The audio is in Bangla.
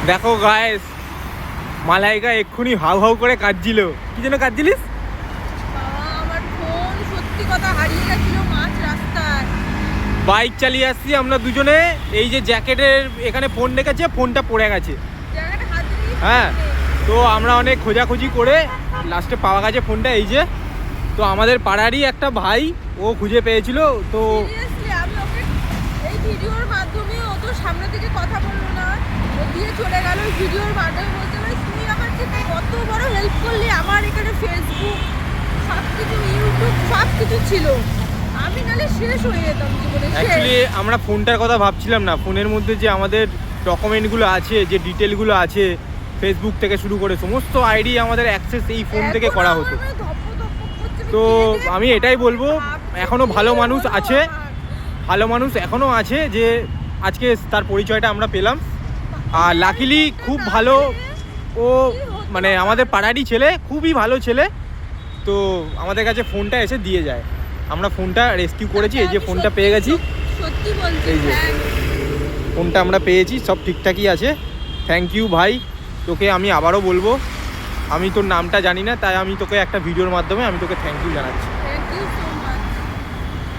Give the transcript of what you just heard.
দেখো গাইস, মালাইকা এক্ষুনি হাউ হাউ করে কাঁদছিল। কি যেন কাঁদছিলিস? আমার ফোন সত্যি কথা হারিয়ে গেছিল মাঝ রাস্তায়। বাইক চালিয়ে আসছি আমরা দুজনে, এই যে জ্যাকেটের এখানে ফোন রেখেছে, ফোনটা পড়ে গেছে। হ্যাঁ, তো আমরা অনেক খোঁজাখুঁজি করে লাস্টে পাওয়া গেছে ফোনটা। এই যে, তো আমাদের পাড়ারই একটা ভাই, ও খুঁজে পেয়েছিল। তো আমি ওকে এই ভিডিওর মাধ্যমে, ও তো সামনে থেকে কথা বললো না, ও দিয়ে চলে গেল। ওই ভিডিওর মাধ্যমে বলতে পারি তুই আমার কত বড় হেল্প করলি। আমার এখানে ফেসবুক সব কিছু, ইউটিউব সব কিছু ছিল, আমি নালে শেষ হয়ে যেতাম জীবনে। অ্যাকচুয়ালি আমরা ফোনটার কথা ভাবছিলাম না, ফোনের মধ্যে যে আমাদের ডকুমেন্টগুলো আছে, যে ডিটেলগুলো আছে, ফেসবুক থেকে শুরু করে সমস্ত আইডি আমাদের অ্যাক্সেস এই ফোন থেকে করা হতো। তো আমি এটাই বলবো, এখনও ভালো মানুষ আছে, ভালো মানুষ এখনও আছে, যে আজকে তার পরিচয়টা আমরা পেলাম। আর লাকিলি খুব ভালো, ও মানে আমাদের পাড়ারই ছেলে, খুবই ভালো ছেলে। তো আমাদের কাছে ফোনটা এসে দিয়ে যায়, আমরা ফোনটা রেস্কিউ করেছি। এই যে ফোনটা পেয়ে গেছি, সত্যি বলছি, এই যে ফোনটা আমরা পেয়েছি, সব ঠিকঠাকই আছে। থ্যাংক ইউ ভাই, তোকে আমি আবারও বলবো, আমি তোর নামটা জানি না, তাই আমি তোকে একটা ভিডিওর মাধ্যমে আমি তোকে থ্যাংক ইউ জানাচ্ছি।